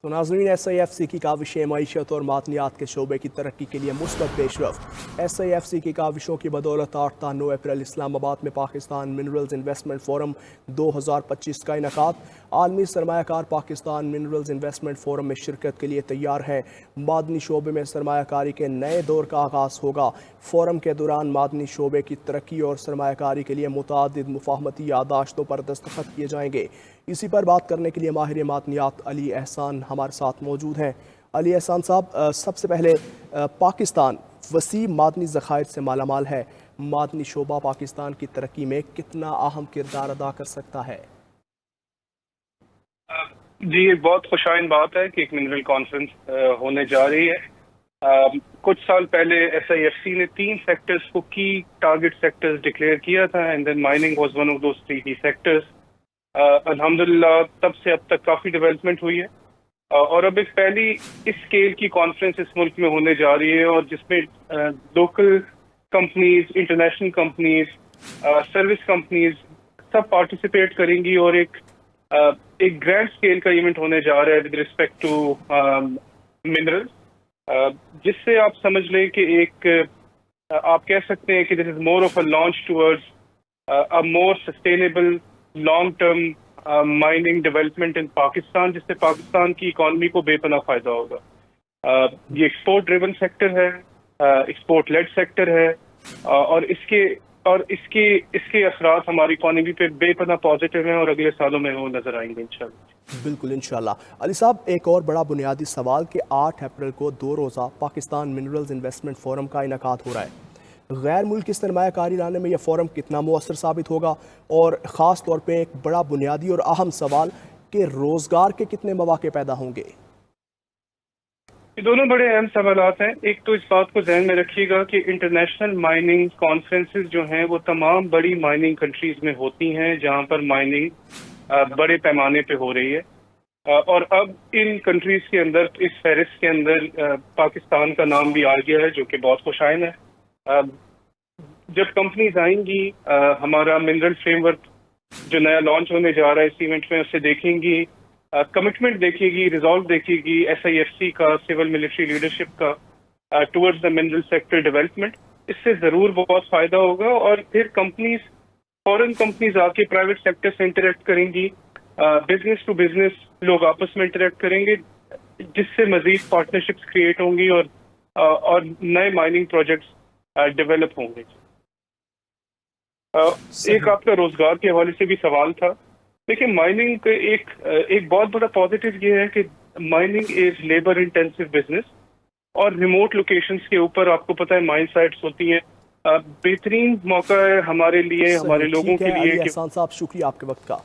तो नाज़रीन, SIFC की काविशें मईशत और मादनियात के शोबे की तरक्की के लिए मुस्बत पेशरफ्त। SIFC की काविशों की बदौलत 8 ta 9 अप्रैल इस्लामाबाद में पाकिस्तान मिनरल्स इन्वेस्टमेंट फोरम 2025 का इनकाद। आलमी सरमायाकार पाकिस्तान मिनरल्स इन्वेस्टमेंट फोरम में शिरकत के लिए तैयार है। मादनी शोबे में सरमायाकारी के नए दौर का आगाज़ होगा। फोरम के दौरान मादनी शोबे की तरक्की और सरमायाकारी के लिए मुतादिद मुफाहमती यादाश्तों पर दस्तखत किए जाएंगे। इसी पर बात करने के लिए माहिर मादनियात अली एहसान हमारे साथ मौजूद हैं। अली एहसान साहब, सबसे पहले पाकिस्तान वसी मादनी ज़खायर से मालामाल है। मादनी शोबा पाकिस्तान की तरक्की में कितना अहम किरदार अदा कर सकता है? जी, ये बहुत खुशाइन बात है कि एक मिनरल कॉन्फ्रेंस होने जा रही है। कुछ साल पहले SIFC ने 3 सेक्टर्स को की टारगेट सेक्टर्स डिक्लेयर किया था, and then mining was one of those 3 sectors. अल्हम्दुलिल्लाह तब से अब तक काफ़ी डेवलपमेंट हुई है, और अब एक पहली इस स्केल की कॉन्फ्रेंस इस मुल्क में होने जा रही है, और जिसमें local companies, international companies, service companies सब पार्टिसिपेट करेंगी, और एक ग्रैंड स्केल का इवेंट होने जा रहा है विद रिस्पेक्ट टू मिनरल्स, जिससे आप समझ लें कि आप कह सकते हैं कि this is more of a launch towards a more sustainable long term mining development in Pakistan, जिससे पाकिस्तान की इकॉनमी को बेपनाह फायदा होगा। ये एक्सपोर्ट ड्रिवन सेक्टर है, एक्सपोर्ट लेड सेक्टर है, और इसके असरात हमारी इकॉनमी पे बेपनाह पॉजिटिव हैं, और अगले सालों में वो नजर आएंगे इंशाल्लाह। बिल्कुल, इंशाल्लाह। अली साहब, एक और बड़ा बुनियादी सवाल कि 8 अप्रैल को 2 रोज़ा पाकिस्तान मिनरल्स इन्वेस्टमेंट फोरम का इनकाद हो रहा है। गैर मुल्की सरमायाकारी लाने में यह फोरम कितना मुअस्सर साबित होगा, और ख़ास तौर पे एक बड़ा बुनियादी और अहम सवाल कि रोज़गार के कितने मौके पैदा होंगे? ये दोनों बड़े अहम सवालात हैं। एक तो इस बात को ध्यान में रखिएगा कि इंटरनेशनल माइनिंग कॉन्फ्रेंसेस जो हैं वो तमाम बड़ी माइनिंग कंट्रीज में होती हैं, जहां पर माइनिंग बड़े पैमाने पे हो रही है, और अब इन कंट्रीज के अंदर, इस फहरिस्त के अंदर पाकिस्तान का नाम भी आ गया है, जो कि बहुत खुशाइन है। जब कंपनीज आएंगी, हमारा मिनरल फ्रेमवर्क जो नया लॉन्च होने जा रहा है इस इवेंट में, उससे देखेंगी, कमिटमेंट देखेगी, रिजॉल्व देखेगी SIFC का, सिविल मिलिट्री लीडरशिप का towards the mineral sector development. इससे ज़रूर बहुत फ़ायदा होगा, और फिर कंपनीज, फॉरेन कंपनीज आके प्राइवेट सेक्टर से इंटरेक्ट करेंगी, बिजनेस टू बिजनेस लोग आपस में इंटरेक्ट करेंगे, जिससे मजीद पार्टनरशिप्स क्रिएट होंगी, और नए माइनिंग प्रोजेक्ट्स डेवलप होंगे। एक आपका रोजगार के हवाले से भी सवाल था। देखिए, माइनिंग का एक बहुत बड़ा पॉजिटिव ये है कि mining is labour intensive business, और रिमोट लोकेशंस के ऊपर आपको पता है माइन साइट्स होती हैं। बेहतरीन मौका है हमारे लिए, हमारे लोगों के लिए। अली एहसान साहब, शुक्रिया आपके वक्त का।